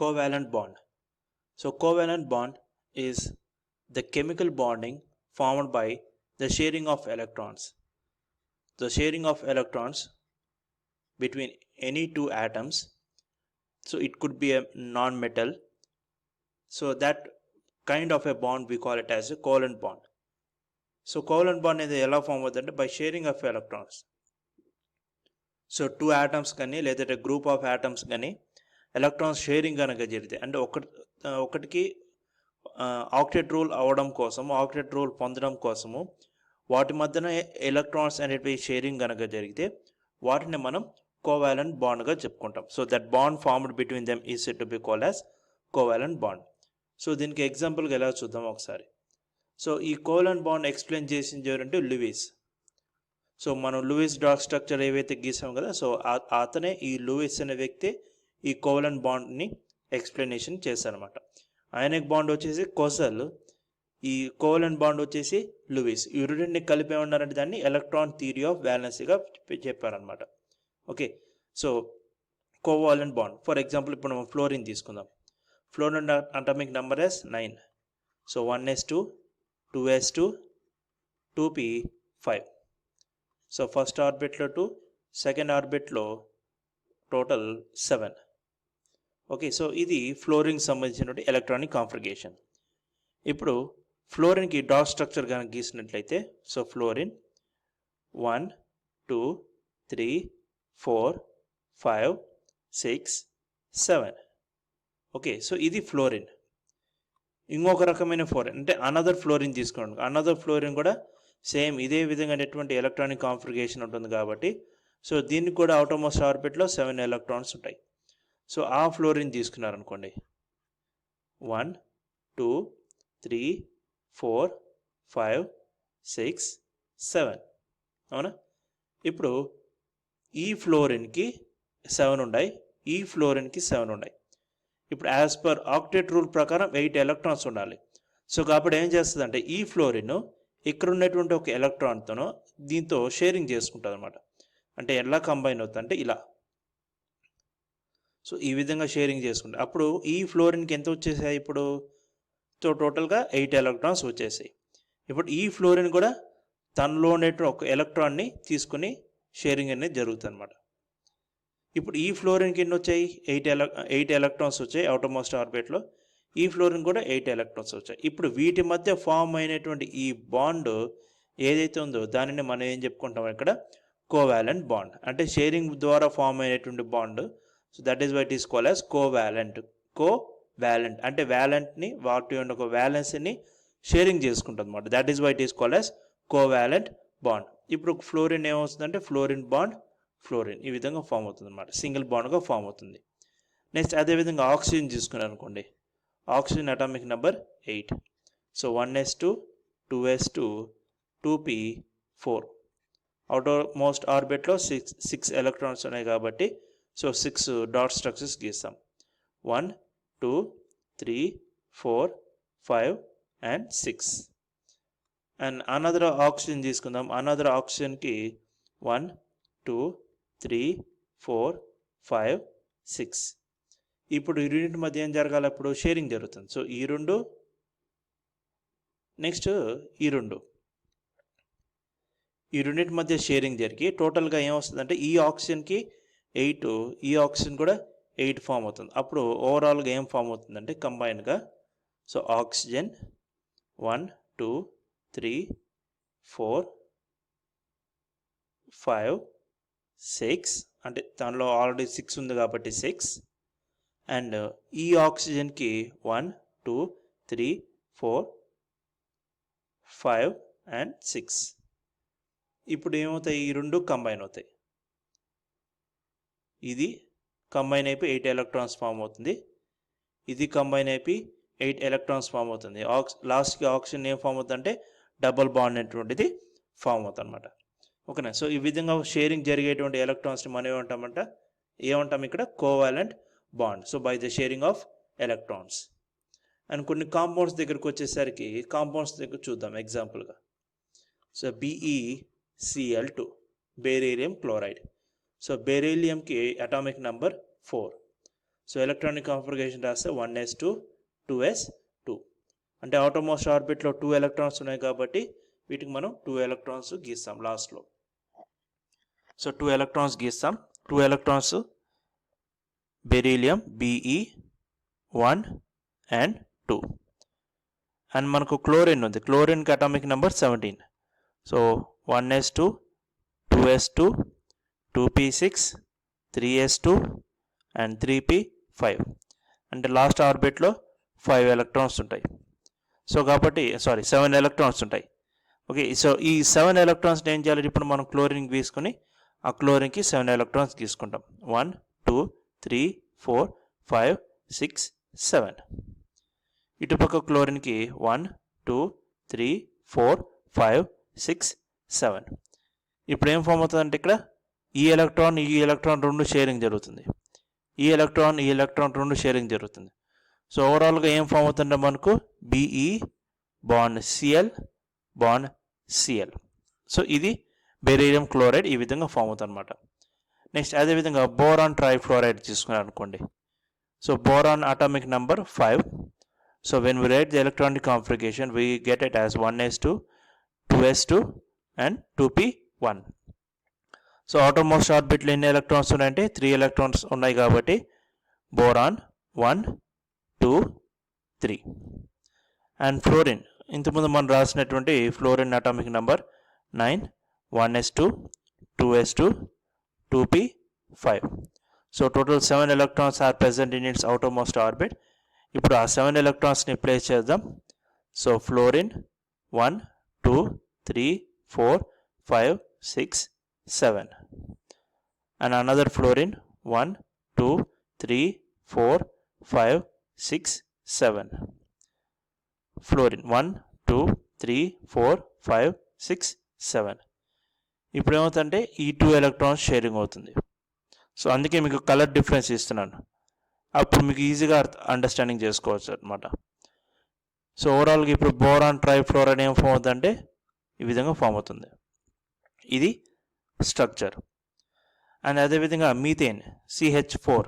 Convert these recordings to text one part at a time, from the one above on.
Covalent bond. So covalent bond is the chemical bonding formed by the sharing of electrons. The sharing of electrons between any two atoms. So it could be a non-metal. So that kind of a bond we call it as a covalent bond. So covalent bond is ఎలా form అవుతుందంటే by sharing of electrons. So two atoms కానీ లేదంటే group of atoms కానీ electrons sharing కనుక జరిగితే అంటే ఒకటికి octet rule అవ్వడం కోసము ఆక్టెట్ రూల్ పొందడం కోసము వాటి మధ్యన ఎలక్ట్రాన్స్ అనేటివి షేరింగ్ కనుక జరిగితే వాటిని మనం కోవాలెంట్ బాండ్గా చెప్పుకుంటాం. So that bond formed between them is said to be called as covalent bond. So దీనికి ఎగ్జాంపుల్గా ఎలా చూద్దాం ఒకసారి. సో ఈ కోవాలెంట్ బాండ్ ఎక్స్ప్లెయిన్ చేసింది ఎవరంటే లూయిస్. సో మనం లూయిస్ డాట్ స్ట్రక్చర్ ఏవైతే గీసాం కదా, సో అతనే ఈ లూయిస్ అనే వ్యక్తి ఈ కోవలెంట్ బాండ్ని ఎక్స్ప్లెనేషన్ చేశారనమాట. అయానిక్ బాండ్ వచ్చేసి కోసల్, ఈ కోవలెంట్ బాండ్ వచ్చేసి లూయిస్. ఈ రెండింటిని కలిపి ఏమన్నారంటే దాన్ని ఎలక్ట్రాన్ థియరీ ఆఫ్ వ్యాలెన్సీగా చెప్పారనమాట. Okay, so covalent bond for example ఇప్పుడు మనం ఫ్లోరిన్ తీసుకుందాం. Fluorine atomic number is 9. So 1s2 2s2 2p5. So first ఆర్బిట్లో 2, సెకండ్ ఆర్బిట్లో టోటల్ 7. ఓకే, సో ఇది ఫ్లోరిన్కి సంబంధించినటువంటి ఎలక్ట్రానిక్ కాన్ఫిగరేషన్. ఇప్పుడు ఫ్లోరిన్కి డాట్ స్ట్రక్చర్ కనుక గీసినట్లయితే సో ఫ్లోరిన్ 1 2 3 4 5 6 7. ఓకే, సో ఇది ఫ్లోరిన్. ఇంకొక రకమైన ఫ్లోరిన్ అంటే అనదర్ ఫ్లోరిన్ తీసుకోండి. అనదర్ ఫ్లోరిన్ కూడా సేమ్ ఇదే విధంగా ఎటువంటి ఎలక్ట్రానిక్ కాన్ఫిగరేషన్ ఉంటుంది కాబట్టి సో దీనికి కూడా అవుటర్మోస్ట్ ఆర్బిట్లో 7 ఎలక్ట్రాన్స్ ఉంటాయి. సో ఆ ఫ్లోరిన్ తీసుకున్నారనుకోండి 1 2 3 4 5 6 7, అవునా? ఇప్పుడు ఈ ఫ్లోరిన్కి 7 ఉన్నాయి, ఈ ఫ్లోరిన్కి 7 ఉన్నాయి. ఇప్పుడు యాజ్ పర్ ఆక్టెట్ రూల్ ప్రకారం 8 ఎలక్ట్రాన్స్ ఉండాలి. సో కాబట్టి ఏం చేస్తుందంటే ఈ ఫ్లోరిన్ ఇక్కడ ఉన్నటువంటి ఒక ఎలక్ట్రాన్తోనో దీంతో షేరింగ్ చేసుకుంటుంది అనమాట. అంటే ఎలా కంబైన్ అవుతుంది అంటే ఇలా. సో ఈ విధంగా షేరింగ్ చేసుకుంటారు. అప్పుడు ఈ ఫ్లోరిన్కి ఎంత వచ్చేసాయి ఇప్పుడు? సో టోటల్గా 8 ఎలక్ట్రాన్స్ వచ్చేసాయి. ఇప్పుడు ఈ ఫ్లోరిన్ కూడా తనలో ఉన్నటువంటి ఒక ఎలక్ట్రాన్ని తీసుకుని షేరింగ్ అనేది జరుగుతుంది అనమాట. ఇప్పుడు ఈ ఫ్లోరిన్కి ఎన్ని వచ్చాయి? 8 ఎలక్ట్రాన్స్ వచ్చాయి అవుటర్మోస్ట్ ఆర్బిట్లో. ఈ ఫ్లోరిన్ కూడా 8 ఎలక్ట్రాన్స్ వచ్చాయి. ఇప్పుడు వీటి మధ్య ఫామ్ అయినటువంటి ఈ బాండ్ ఏదైతే ఉందో దానిని మనం ఏం చెప్పుకుంటాం ఇక్కడ? Covalent bond. అంటే షేరింగ్ ద్వారా ఫామ్ అయినటువంటి bond. So that is why it is called as covalent. Covalent అంటే వ్యాలెంట్ని వాటి యొక్క వ్యాలెన్సీని షేరింగ్ చేసుకుంటుంది అనమాట. That is why it is called as covalent bond. ఇప్పుడు ఫ్లోరిన్ ఏమవుతుందంటే ఫ్లోరిన్ బాండ్ ఫ్లోరిన్ ఈ విధంగా ఫామ్ అవుతుంది అనమాట. సింగిల్ బాండ్గా ఫామ్ అవుతుంది. నెక్స్ట్ అదేవిధంగా ఆక్సిజన్ తీసుకున్నారు అనుకోండి. Oxygen atomic number 8. So 1s2 2s2 2p4. Outermost ఆర్బిట్లో 6 electrons ఉన్నాయి కాబట్టి సో 6 డాట్ స్ట్రక్చర్స్ గీస్తాం. 1 2 3 4 5 and 6. అండ్ అనదర్ ఆక్సిజన్ తీసుకుందాం. అనదర్ ఆక్సిజన్కి 1 2 3 4 5 6. ఇప్పుడు ఈ రెండింటి మధ్య ఏం జరగాలి? అప్పుడు షేరింగ్ జరుగుతుంది. సో ఈ రెండు నెక్స్ట్ ఈ రెండింటి మధ్య షేరింగ్ జరిగి టోటల్గా ఏమొస్తుందంటే ఈ ఆక్సిజన్కి 8, ఈ ఆక్సిజన్ కూడా 8 ఫామ్ అవుతుంది. అప్పుడు ఓవరాల్గా ఏం ఫామ్ అవుతుందంటే కంబైన్గా సో ఆక్సిజన్ 1 2 3 4 5 6 అంటే దానిలో ఆల్రెడీ 6 ఉంది కాబట్టి 6. అండ్ ఈ ఆక్సిజన్కి 1 2 3 4 5 and 6. ఇప్పుడు ఏమవుతాయి? ఈ రెండు కంబైన్ అవుతాయి. ఇది కంబైన్ అయిపోయి 8 ఎలక్ట్రాన్స్ ఫామ్ అవుతుంది. ఇది కంబైన్ అయిపోయి 8 ఎలక్ట్రాన్స్ ఫామ్ అవుతుంది. లాస్ట్కి ఆక్సిజన్ ఏం ఫామ్ అవుతుందంటే డబుల్ బాండ్ అనేటువంటిది ఫామ్ అవుతుంది అనమాట. ఓకేనా? సో ఈ విధంగా షేరింగ్ జరిగేటువంటి ఎలక్ట్రాన్స్ని మనం ఏమంటాం ఇక్కడ? Covalent bond. So by the sharing of electrons. And కొన్ని కాంపౌండ్స్ దగ్గరకు వచ్చేసరికి కాంపౌండ్స్ దగ్గర చూద్దాం ఎగ్జాంపుల్గా. So BeCl2 beryllium chloride. So బెరీలియంకి atomic number 4. So electronic configuration రాస్తే 1s2 2s2 అంటే అవుటర్మోస్ట్ ఆర్బిట్లో 2 ఎలక్ట్రాన్స్ ఉన్నాయి కాబట్టి వీటికి మనం 2 ఎలక్ట్రాన్స్ గీస్తాం లాస్ట్లో. సో 2 ఎలక్ట్రాన్స్ గీస్తాం. 2 electrons beryllium Be1 and 2 and మనకు క్లోరిన్ ఉంది. క్లోరిన్కి atomic number 17. So 1s2 2s2 2p6 3s2 and 3p5 అంటే లాస్ట్ ఆర్బిట్లో 5 ఎలక్ట్రాన్స్ ఉంటాయి. సో కాబట్టి 7 ఎలక్ట్రాన్స్ ఉంటాయి. ఓకే, సో ఈ 7 ఎలక్ట్రాన్స్ని ఏం చేయాలి, ఇప్పుడు మనం క్లోరిన్ తీసుకుని ఆ క్లోరిన్కి 7 ఎలక్ట్రాన్స్ తీసుకుంటాం. 1 2 3 4 5 6 7. ఇటుపక్క క్లోరిన్కి 1 2 3 4 5 6 7. ఇప్పుడు ఏం ఫామ్ అవుతుందంటే ఇక్కడ ఈ ఎలక్ట్రాన్ రెండు షేరింగ్ జరుగుతుంది. ఈ ఎలక్ట్రాన్ రెండు షేరింగ్ జరుగుతుంది. సో ఓవరాల్గా ఏం ఫామ్ అవుతుందంటే మనకు Be bond Cl bond Cl. So ఇది బెరీలియం క్లోరైడ్ ఈ విధంగా ఫామ్ అవుతుంది అనమాట. నెక్స్ట్ అదేవిధంగా బోరాన్ ట్రైఫ్లోరైడ్ తీసుకున్నారు అనుకోండి. So boron atomic number 5. So when we write the electronic configuration we get it as 1s2 2s2 and 2p1. So outermost ఆర్బిట్లో ఎన్ని ఎలక్ట్రాన్స్ ఉన్నాయంటే 3 ఎలక్ట్రాన్స్ ఉన్నాయి కాబట్టి బోరాన్ 1 2 3. అండ్ ఫ్లోరిన్ ఇంతకుముందు మనం రాసినటువంటి fluorine atomic number 9 1s2 2s2 2p5. So total 7 electrons are present in its outermost orbit. ఇప్పుడు ఆ 7 ఎలక్ట్రాన్స్ని ప్లేస్ చేద్దాం. So fluorine 1 2 3 4 5 6 7 and another fluorine 1 2 3 4 5 6 7. Fluorine 1 2 3 4 5 6 7. ఇప్పుడు ఏమవుతుందంటే ఈ 2 ఎలక్ట్రాన్స్ షేరింగ్ అవుతుంది. సో అందుకే మీకు కలర్ డిఫరెన్స్ ఇస్తున్నాను, అప్పుడు మీకు ఈజీగా అండర్స్టాండింగ్ చేసుకోవచ్చు అనమాట. సో ఓవరాల్గా ఇప్పుడు బోరాన్ ట్రైఫ్లోరైడ్ ఏం ఫామ్ అవుతుందంటే ఈ విధంగా ఫామ్ అవుతుంది. ఇది స్ట్రక్చర్. అండ్ అదేవిధంగా మీథేన్ CH4.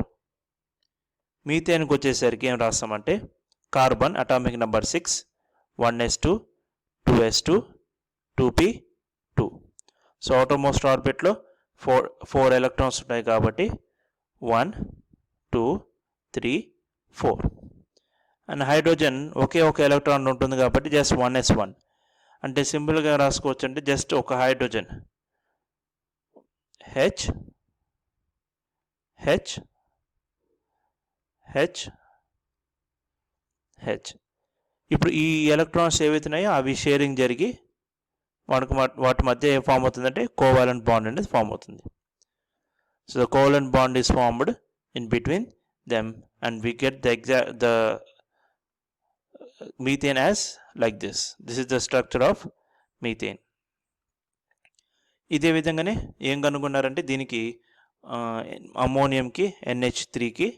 మీథేన్కి వచ్చేసరికి ఏం రాస్తామంటే carbon atomic number 6 1s2 2s2 2p2. So outermost ఆర్బిట్లో 4 ఎలక్ట్రాన్స్ ఉంటాయి కాబట్టి 1 2 3 4. అండ్ హైడ్రోజన్ ఒకే ఒక ఎలక్ట్రాన్ ఉంటుంది కాబట్టి జస్ట్ 1s1 అంటే సింపుల్గా రాసుకోవచ్చు అంటే జస్ట్ ఒక hydrogen H H H H. ఇప్పుడు ఈ ఎలక్ట్రాన్స్ ఏవైతున్నాయో అవి షేరింగ్ జరిగి వాటి మధ్య ఏం ఫామ్ అవుతుందంటే కోవాలెంట్ బాండ్ అనేది ఫామ్ అవుతుంది. So the covalent bond is formed in between them and we get the methane as like this. This is the structure of methane. ఇదే విధంగానే ఏం కనుగొన్నారంటే దీనికి అమోనియంకి NH3కి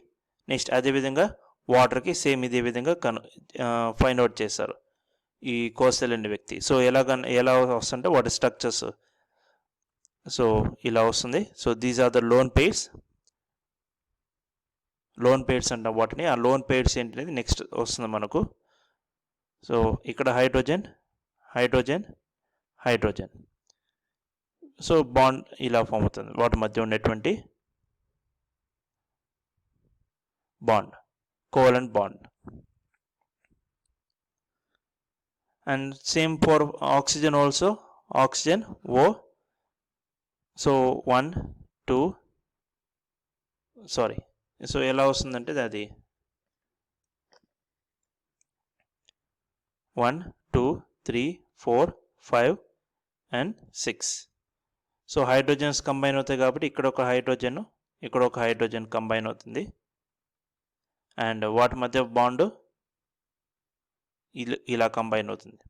నెక్స్ట్ అదేవిధంగా వాటర్కి సేమ్ ఇదే విధంగా ఫైండ్ అవుట్ చేస్తారు ఈ కోస్టల్ అనే వ్యక్తి. సో ఎలా వస్తుంటే వాటి స్ట్రక్చర్స్ సో ఇలా వస్తుంది. So these are the lone pairs అంట వాటిని. ఆ లోన్ పెయిర్స్ ఏంటనేది నెక్స్ట్ వస్తుంది మనకు. సో ఇక్కడ hydrogen hydrogen hydrogen. So bond ఇలా ఫామ్ అవుతుంది వాటి మధ్య ఉండేటువంటి bond covalent bond. And same for oxygen also. Oxygen O. So 1 2 so ఎలా వస్తుందంటే అది 1 2 3 4 5 and 6. సో హైడ్రోజన్స్ కంబైన్ అవుతాయి కాబట్టి ఇక్కడ ఒక హైడ్రోజన్ కంబైన్ అవుతుంది అండ్ వాటి మధ్య బాండ్ ఇలా కంబైన్ అవుతుంది.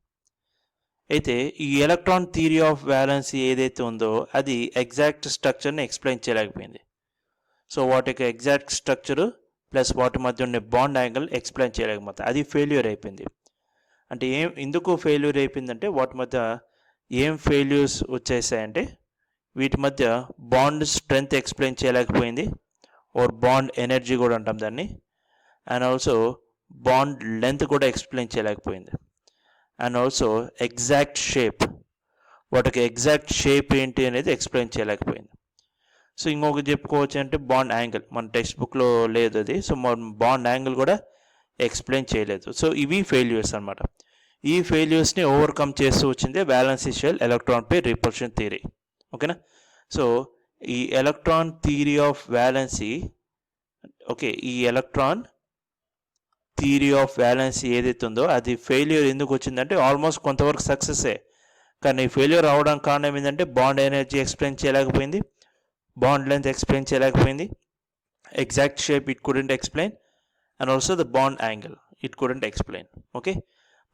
అయితే ఈ ఎలక్ట్రాన్ థియరీ ఆఫ్ వ్యాలెన్సీ ఏదైతే ఉందో అది ఎగ్జాక్ట్ స్ట్రక్చర్ని ఎక్స్ప్లెయిన్ చేయలేకపోయింది. సో వాటి యొక్క ఎగ్జాక్ట్ స్ట్రక్చరు ప్లస్ వాటి మధ్య ఉండే బాండ్ యాంగిల్ ఎక్స్ప్లెయిన్ చేయలేకపోతే అది ఫెయిల్యూర్ అయిపోయింది. అంటే ఎందుకు ఫెయిల్యూర్ అయిపోయిందంటే వాటి మధ్య ఏం ఫెయిల్యూర్స్ వచ్చేసాయంటే వీటి మధ్య బాండ్ స్ట్రెంగ్త్ ఎక్స్ప్లెయిన్ చేయలేకపోయింది, ఆర్ బాండ్ ఎనర్జీ కూడా అంటాం దాన్ని. అండ్ ఆల్సో బాండ్ లెంత్ కూడా ఎక్స్ప్లెయిన్ చేయలేకపోయింది. అండ్ ఆల్సో ఎగ్జాక్ట్ షేప్, వాటికి ఎగ్జాక్ట్ షేప్ ఏంటి అనేది ఎక్స్ప్లెయిన్ చేయలేకపోయింది. సో ఇంకొకటి చెప్పుకోవచ్చు అంటే బాండ్ యాంగిల్, మన టెక్స్ట్ బుక్లో లేదు అది. సో మన బాండ్ యాంగిల్ కూడా ఎక్స్ప్లెయిన్ చేయలేదు. సో ఇవి ఫెయిల్యూర్స్ అనమాట. ఈ ఫెయిల్యూర్స్ని ఓవర్కమ్ చేస్తూ వచ్చింది valency shell electron pair repulsion theory. ఓకేనా. సో ఈ electron theory of valency, okay, ఈ ఎలక్ట్రాన్ థియరీ ఆఫ్ వ్యాలెన్సీ ఏదైతే ఉందో అది ఫెయిల్యూర్ ఎందుకు వచ్చిందంటే ఆల్మోస్ట్ కొంతవరకు సక్సెస్సే, కానీ ఫెయిల్యూర్ అవడానికి కారణం ఏంటంటే బాండ్ ఎనర్జీ ఎక్స్ప్లెయిన్ చేయలేకపోయింది, బాండ్ లెంత్ ఎక్స్ప్లెయిన్ చేయలేకపోయింది, exact shape it couldn't explain, and also the bond angle it couldn't explain. Okay,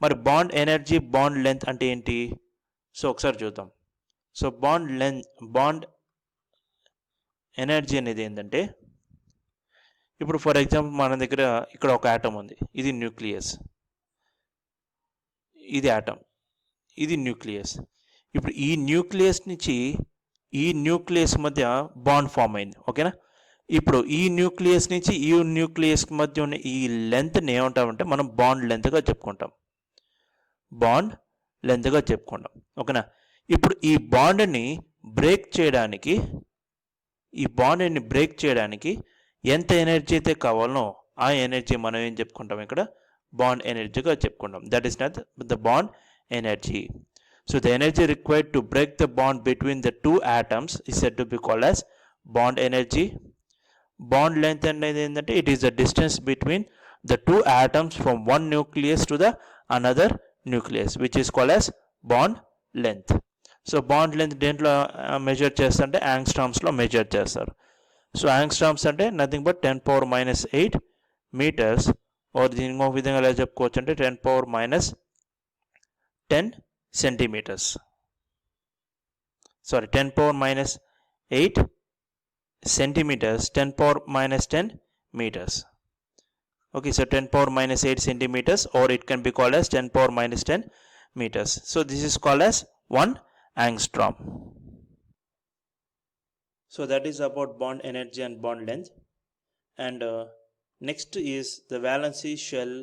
మరి బాండ్ ఎనర్జీ బాండ్ లెంత్ అంటే ఏంటి? సో ఒకసారి చూద్దాం. సో బాండ్ ఎనర్జీ అనేది ఏంటంటే, ఇప్పుడు ఫర్ ఎగ్జాంపుల్ మన దగ్గర ఇక్కడ ఒక ఆటమ్ ఉంది, ఇది న్యూక్లియస్, ఇది ఆటమ్, ఇది న్యూక్లియస్. ఇప్పుడు ఈ న్యూక్లియస్ నుంచి ఈ న్యూక్లియస్ మధ్య బాండ్ ఫామ్ అయింది. ఓకేనా. ఇప్పుడు ఈ న్యూక్లియస్ నుంచి ఈ న్యూక్లియస్ మధ్య ఉన్న ఈ లెంత్ని ఏమంటామంటే మనం బాండ్ లెంత్గా చెప్పుకుంటాం, బాండ్ లెంత్గా చెప్పుకుంటాం. ఓకేనా. ఇప్పుడు ఈ బాండ్ని బ్రేక్ చేయడానికి ఎంత ఎనర్జీ అయితే కావాలనో ఆ ఎనర్జీ మనం ఏం చెప్పుకుంటాం ఇక్కడ, బాండ్ ఎనర్జీగా చెప్పుకుంటాం. That is not the bond energy. So the energy required to break the bond between the two atoms is said to be called as bond energy. Bond length అనేది ఏంటంటే it is the distance between the two atoms from one nucleus to the another nucleus which is called as bond length. So bond length దేంట్లో measure చేస్తారంటే యాంగ్స్ట్రామ్స్లో measure చేస్తారు. So angstroms అంటే nothing but 10⁻⁸ metres, are దీని ఇంకొక విధంగా ఎలా చెప్పుకోవచ్చు అంటే 10⁻10 centimetres, sorry 10⁻8 centimeters, 10⁻10 meters. Okay, so 10⁻8 centimeters, or it can be called as 10⁻10 meters. So this is called as 1 angstrom. So that is about bond energy and bond length. And next is the valency shell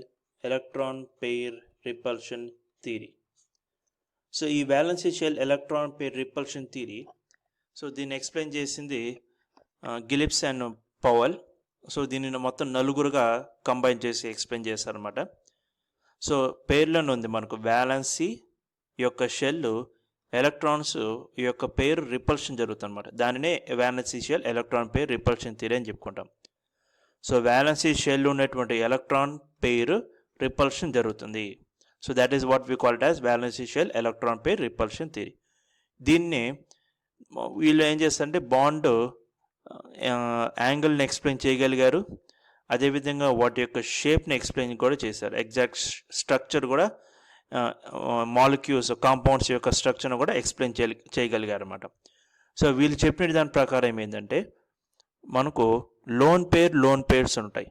electron pair repulsion theory. So ఈ valency shell electron pair repulsion theory, so దీన్ని explain చేసింది గిలిప్స్ and పవల్. So దీనిని మొత్తం నలుగురుగా combine చేసి explain చేశారనమాట. So పేర్లోనే ఉంది మనకు valency యొక్క షెల్ ఎలక్ట్రాన్స్ యొక్క పేరు రిపల్షన్ జరుగుతుంది అనమాట. దానినే valency shell electron pair repulsion theory అని చెప్పుకుంటాం. సో వ్యాలెన్సీ షెల్ ఉన్నటువంటి ఎలక్ట్రాన్ పేరు రిపల్షన్ జరుగుతుంది. So that is what we call it as valency shell electron pair repulsion theory. దీన్ని వీళ్ళు ఏం చేస్తారంటే బాండ్ యాంగిల్ని ఎక్స్ప్లెయిన్ చేయగలిగారు, అదేవిధంగా వాటి యొక్క షేప్ని ఎక్స్ప్లెయిన్ కూడా చేశారు. ఎగ్జాక్ట్ స్ట్రక్చర్ కూడా మాలిక్యూల్స్ కాంపౌండ్స్ యొక్క స్ట్రక్చర్ను కూడా ఎక్స్ప్లెయిన్ చేయగలిగారు అనమాట. సో వీళ్ళు చెప్పిన దాని ప్రకారం ఏంటంటే మనకు లోన్ పేర్స్ ఉంటాయి,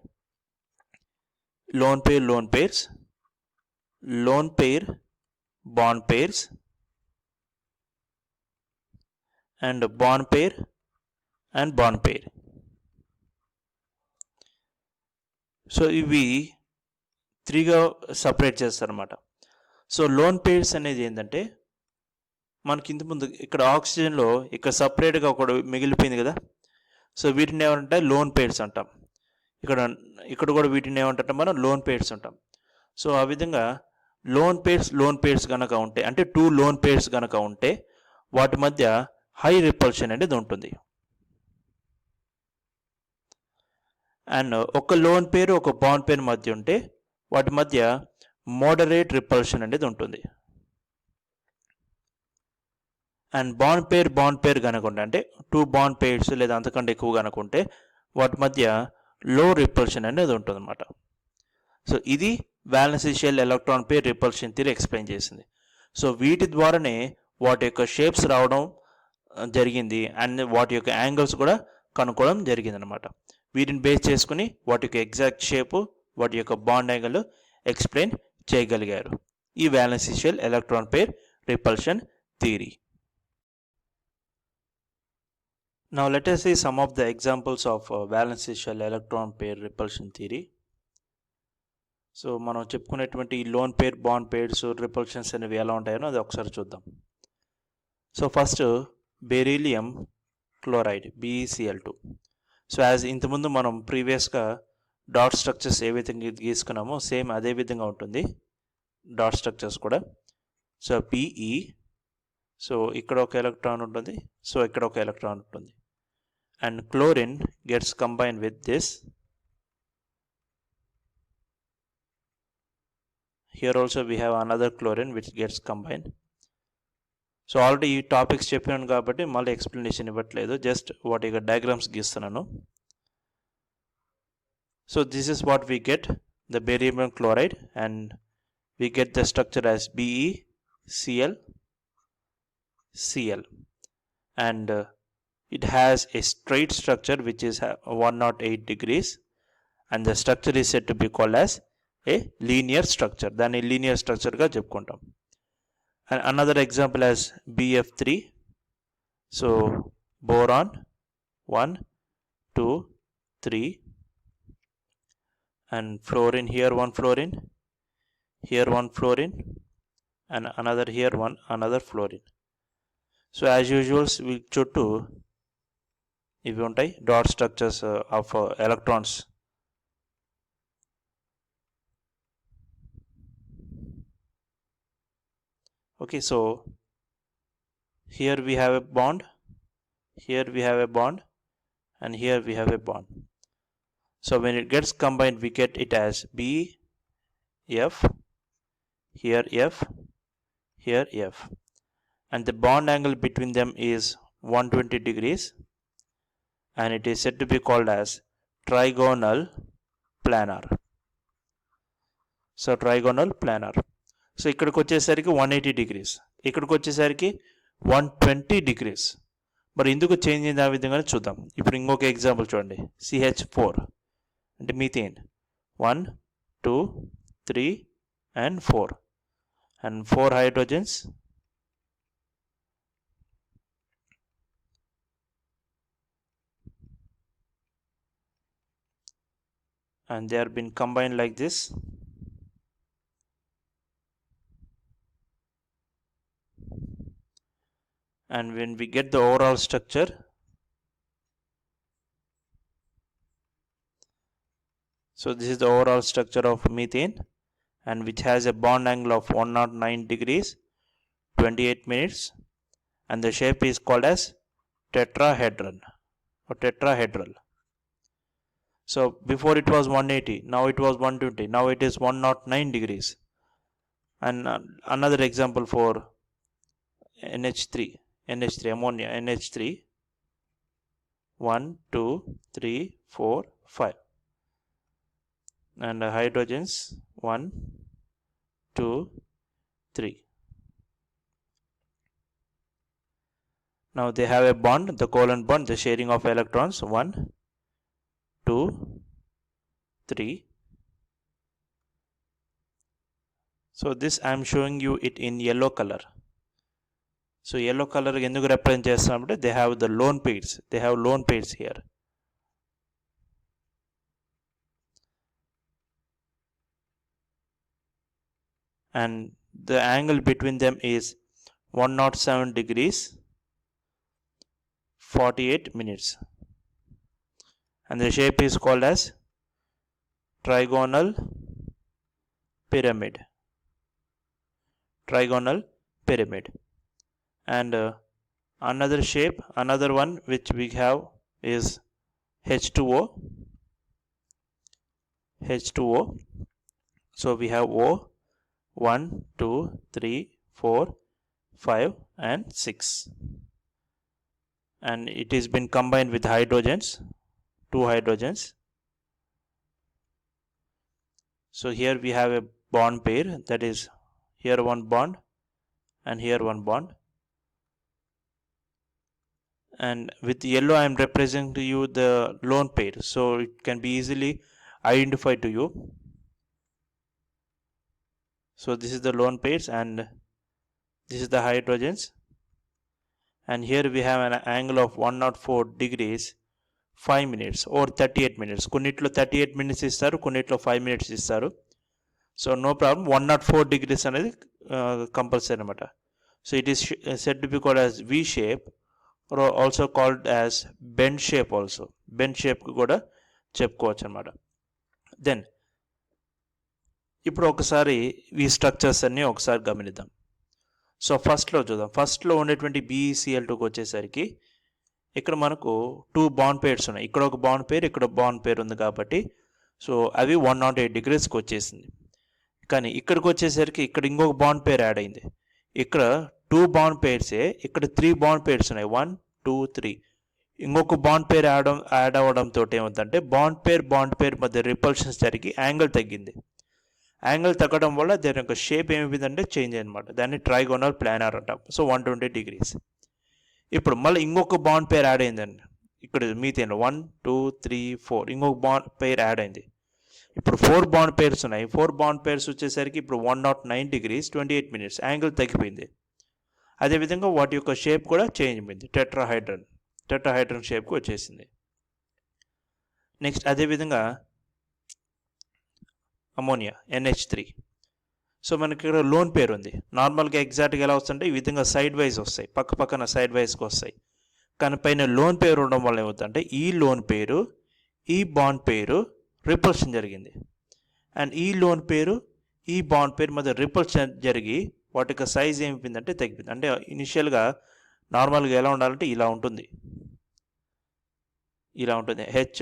loan pairs, loan pair bond pairs and bond pair and bond pair. So ఇవి 3గా సపరేట్ చేస్తారన్నమాట. సో లోన్ పేర్స్ అనేది ఏంటంటే మనకి ఇంత ముందు ఇక్కడ ఆక్సిజన్లో ఇక్కడ సపరేట్గా ఒకటి మిగిలిపోయింది కదా, సో వీటిని ఏమంటే లోన్ పేర్స్ అంటాం. ఇక్కడ కూడా వీటిని ఏమంటే మనం లోన్ పేర్స్ అంటాం. సో ఆ విధంగా లోన్ పేర్స్ కనుక ఉంటే, అంటే 2 లోన్ పేర్స్ కనుక ఉంటే వాటి మధ్య హై రిపల్షన్ అనేది ఉంటుంది. అండ్ ఒక లోన్ పేరు ఒక బాండ్ పేరు మధ్య ఉంటే వాటి మధ్య మోడరేట్ రిపల్షన్ అనేది ఉంటుంది. అండ్ బాండ్ పేర్ కనుక ఉంటే, అంటే 2 బాండ్ పేర్స్ లేదా అంతకంటే ఎక్కువ కనుక ఉంటే వాటి మధ్య లో రిపల్షన్ అనేది ఉంటుంది అన్నమాట. సో ఇది valency shell electron pair repulsion theory explain చేసింది. సో వీటి ద్వారానే వాటి యొక్క షేప్స్ రావడం జరిగింది అండ్ వాటి యొక్క యాంగిల్స్ కూడా కనుక్కోవడం జరిగింది అనమాట. వీటిని బేస్ చేసుకుని వాటి యొక్క ఎగ్జాక్ట్ షేపు, వాటి యొక్క బాండ్ యాంగిల్ ఎక్స్ప్లెయిన్ చేయగలిగారు ఈ valency shell electron pair repulsion theory. Now let us see some of the examples of valence shell electron pair repulsion theory. So మనం చెప్పుకునేటువంటి loan pair bond pairs repulsions అనేవి ఎలా ఉంటాయో అది ఒకసారి చూద్దాం. So first beryllium chloride BeCl2. So as ఇంతకుముందు మనం ప్రీవియస్గా డాట్ స్ట్రక్చర్స్ ఏ విధంగా గీసుకున్నామో సేమ్ అదే విధంగా ఉంటుంది డాట్ స్ట్రక్చర్స్ కూడా. సో Be, సో ఇక్కడ ఒక ఎలక్ట్రాన్ ఉంటుంది, సో ఇక్కడ ఒక ఎలక్ట్రాన్ ఉంటుంది, and chlorine gets combine with this. Here also we have another chlorine which gets combined. So already ఈ టాపిక్స్ చెప్పాను కాబట్టి మళ్ళీ ఎక్స్ప్లెనేషన్ ఇవ్వట్లేదు, జస్ట్ వాటి యొక్క డయాగ్రామ్స్ గీస్తున్నాను. So this is what we get the beryllium chloride and we get the structure as BeCl and it has a straight structure which is 108 degrees and the structure is said to be called as a linear structure. దాన్ని linear స్ట్రక్చర్గా చెప్పుకుంటాం. And another example as BF3. So boron 1, 2, 3 and fluorine, here one fluorine, here one fluorine and another here one another fluorine. So as usual we చుట్టూ ఇవి ఉంటాయి dot structures of electrons. Okay, so here we have a bond, here we have a bond and here we have a bond. So when it gets combined we get it as BF, here F, here F, and the bond angle between them is 120 degrees and it is said to be called as trigonal planar. So trigonal planar. So ఇక్కడికి వచ్చేసరికి 180 degrees, ఇక్కడికి వచ్చేసరికి 120 degrees. మరి ఎందుకు change అయింది ఆ విధంగానే చూద్దాం. ఇప్పుడు ఇంకొక ఎగ్జాంపుల్ చూడండి, CH4 అంటే methane 1, 2, 3 and 4 and 4 hydrogens and they are been combined like this. And when we get the overall structure, so this is the overall structure of methane and which has a bond angle of 109 degrees 28 minutes and the shape is called as tetrahedron or tetrahedral. So before it was 180, now it was 120, now it is 109 degrees. And another example for NH3 ammonia, NH3 1, 2, 3, 4, 5 and hydrogens 1, 2, 3. Now they have a bond, the covalent bond, the sharing of electrons 1, 2, 3. So this I am showing you it in yellow color. So yellow color ఎందుకు represent చేస్తామంటే they have the lone pairs, they have lone pairs here. And the angle between them is 107 degrees 48 minutes and the shape is called as trigonal pyramid. And another shape, another one which we have is H2O. So we have O 1, 2, 3, 4, 5 and 6 and it is been combined with hydrogens, 2 hydrogens. So here we have a bond pair, that is here one bond and here one bond. And with yellow I am representing to you the lone pair, so it can be easily identified to you. So this is the lone pairs and this is the hydrogens and here we have an angle of 104 degrees 5 minutes or 38 minutes. కొన్నిట్లో 38 minutes ఇస్తారు, కొన్నిట్లో 5 minutes ఇస్తారు. So no problem, 104 degrees అనేది compulsory అనమాట. So it is said to be called as V shape or also called as bend shape also. bend shape కూడా చెప్పుకోవచ్చు అనమాట. Then ఇప్పుడు ఒకసారి ఈ స్ట్రక్చర్స్ అన్నీ ఒకసారి గమనిద్దాం. సో ఫస్ట్లో చూద్దాం. ఫస్ట్లో ఉండేటువంటి BeCl2కి వచ్చేసరికి ఇక్కడ మనకు 2 బాండ్ పేర్స్ ఉన్నాయి. ఇక్కడ ఒక బాండ్ పేర్, ఇక్కడ బాండ్ పేర్ ఉంది కాబట్టి సో అవి 108 degreesకి వచ్చేసింది. కానీ ఇక్కడికి వచ్చేసరికి ఇక్కడ ఇంకొక బాండ్ పేర్ యాడ్ అయింది. ఇక్కడ 2 బాండ్ పేర్సే, ఇక్కడ 3 బాండ్ పేర్స్ ఉన్నాయి. 1 2 3. ఇంకొక బాండ్ పేర్ యాడ్ అవ్వడంతో ఏమవుతుందంటే బాండ్ పేర్ మధ్య రిపల్షన్స్ జరిగి యాంగిల్ తగ్గింది. యాంగిల్ తగ్గడం వల్ల దాని యొక్క షేప్ ఏమైందంటే చేంజ్ అనమాట. దాన్ని ట్రైగోనల్ ప్లానర్ అంటాం. So 120 degrees. ఇప్పుడు మళ్ళీ ఇంకొక బాండ్ పేర్ యాడ్ అయిందండి. ఇక్కడ మీథేన్ 1 2 3 4 ఇంకొక బాండ్ పేర్ యాడ్ అయింది. ఇప్పుడు 4 బాండ్ పేర్స్ ఉన్నాయి. 4 బాండ్ పేర్స్ వచ్చేసరికి ఇప్పుడు 109 degrees 28 minutes యాంగిల్ తగ్గిపోయింది. అదేవిధంగా వాటి యొక్క షేప్ కూడా చేంజ్ అయింది. టెట్రాహైడ్రన్ షేప్కి వచ్చేసింది. నెక్స్ట్ అదేవిధంగా అమోనియా NH3. సో మనకి ఇక్కడ లోన్ పేరు ఉంది. నార్మల్గా ఎగ్జాక్ట్గా ఎలా వస్తుంటే ఈ విధంగా సైడ్ వైజ్ వస్తాయి, పక్కన సైడ్ వైజ్కి వస్తాయి. కానీ పైన లోన్ పేరు ఉండడం వల్ల ఏమవుతుందంటే ఈ లోన్ పేరు ఈ బాండ్ పేరు రిపల్షన్ జరిగింది. అండ్ ఈ లోన్ పేరు ఈ బాండ్ పేరు మధ్య రిపల్షన్ జరిగి వాటి యొక్క సైజ్ ఏమైపోయిందంటే తగ్గిపోయింది. అంటే ఇనిషియల్గా నార్మల్గా ఎలా ఉండాలంటే ఇలా ఉంటుంది, H.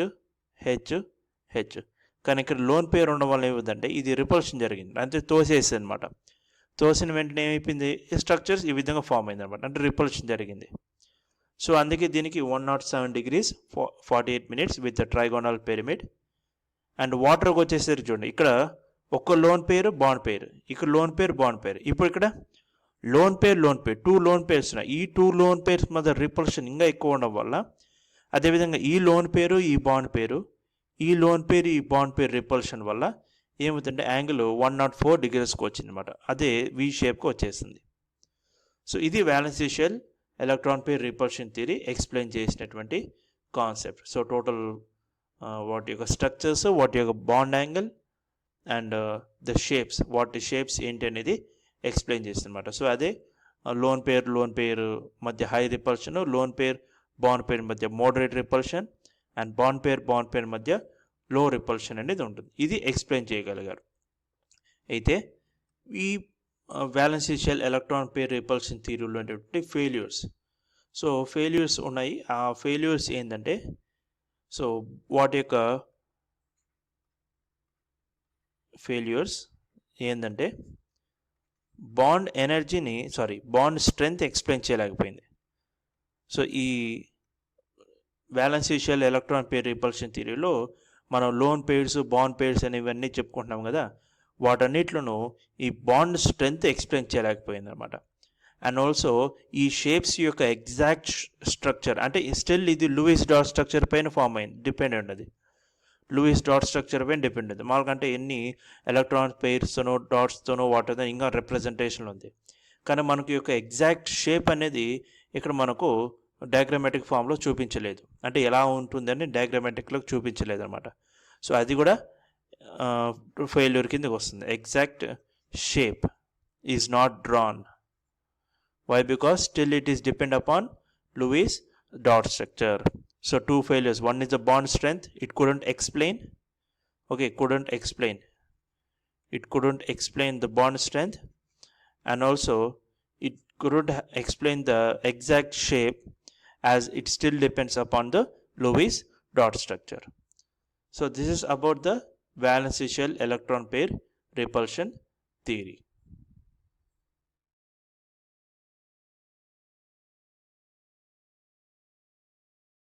కానీ ఇక్కడ లోన్ పేరు ఉండడం వల్ల ఏమవుతుందంటే ఇది రిపల్షన్ జరిగింది, అంటే తోసేసింది అనమాట. తోసిన వెంటనే ఏమైపోయింది, స్ట్రక్చర్స్ ఈ విధంగా ఫామ్ అయింది అనమాట, అంటే రిపల్షన్ జరిగింది. సో అందుకే దీనికి 107 degrees 48 minutes with trigonal pyramid. And వాటర్కి వచ్చేసరికి చూడండి, ఇక్కడ ఒక లోన్ పేరు బాండ్ పేరు, ఇక్కడ లోన్ పేరు బాండ్ పేరు. ఇప్పుడు ఇక్కడ లోన్ పేరు 2 లోన్ పేర్స్ ఉన్నాయి. ఈ 2 లోన్ పేర్స్ మధ్య రిపల్షన్ ఇంకా ఎక్కువ ఉండడం వల్ల, అదేవిధంగా ఈ లోన్ పేరు ఈ బాండ్ పేరు, ఈ లోన్ పేరు ఈ బాండ్ పేరు రిపల్షన్ వల్ల ఏమవుతుందంటే యాంగిల్ 104 degreesకి వచ్చింది అనమాట. అదే వి షేప్కి వచ్చేసింది. సో ఇది valency shell electron pair repulsion theory explain చేసినటువంటి కాన్సెప్ట్. సో టోటల్ వాటి యొక్క స్ట్రక్చర్స్, వాటి యొక్క bond angle and the shapes, వాటి షేప్స్ ఏంటి అనేది ఎక్స్ప్లెయిన్ చేస్తుంది అనమాట. సో అదే లోన్ పేరు మధ్య high repulsion, lone pair bond pair మధ్య moderate repulsion, and bond pair మధ్య లో రిపల్షన్ అనేది ఉంటుంది. ఇది ఎక్స్ప్లెయిన్ చేయగలిగారు. అయితే ఈ valency shell electron pair repulsion థియరీలో ఉండేటువంటి ఫెయిల్యూర్స్. సో ఫెయిల్యూర్స్ ఉన్నాయి. ఆ ఫెయిల్యూర్స్ ఏంటంటే, సో వాటి యొక్క ఫెయిల్యూర్స్ ఏంటంటే బాండ్ స్ట్రెంగ్త్ ఎక్స్ప్లెయిన్ చేయలేకపోయింది. సో ఈ valency shell electron pair repulsion థియరీలో మనం లోన్ పేర్స్, బాండ్ పేర్స్ అనేవన్నీ చెప్పుకుంటున్నాం కదా, వాటన్నిటిలోనూ ఈ బాండ్ స్ట్రెంగ్త్ ఎక్స్ప్లెయిన్ చేయలేకపోయింది అనమాట. అండ్ ఆల్సో ఈ షేప్స్ యొక్క ఎగ్జాక్ట్ స్ట్రక్చర్, అంటే స్టిల్ ఇది లూయిస్ డాట్ స్ట్రక్చర్ పైన ఫామ్ అయింది, డిపెండ్ ఉన్నది. లూయిస్ డాట్ స్ట్రక్చర్ పైన డిపెండ్ ఉంది. మామూలుగా ఎన్ని ఎలక్ట్రాన్ పేర్స్తోనో డాట్స్తోనో వాటితో ఇంకా రిప్రజెంటేషన్ ఉంది. కానీ మనకి యొక్క ఎగ్జాక్ట్ షేప్ అనేది ఇక్కడ మనకు డయాగ్రామాటిక్ ఫామ్లో చూపించలేదు, అంటే ఎలా ఉంటుందని డయాగ్రామాటిక్లో చూపించలేదు అనమాట. సో అది కూడా ఫెయిల్యూర్ కిందకి వస్తుంది. Exact shape is not drawn. Why? Because still it is depend upon Lewis dot structure. So 2 failures. One is the bond strength. It couldn't explain the bond strength, and also it couldn't explain the exact shape, as it still depends upon the Lewis dot structure. So this is about the valence shell electron pair repulsion theory.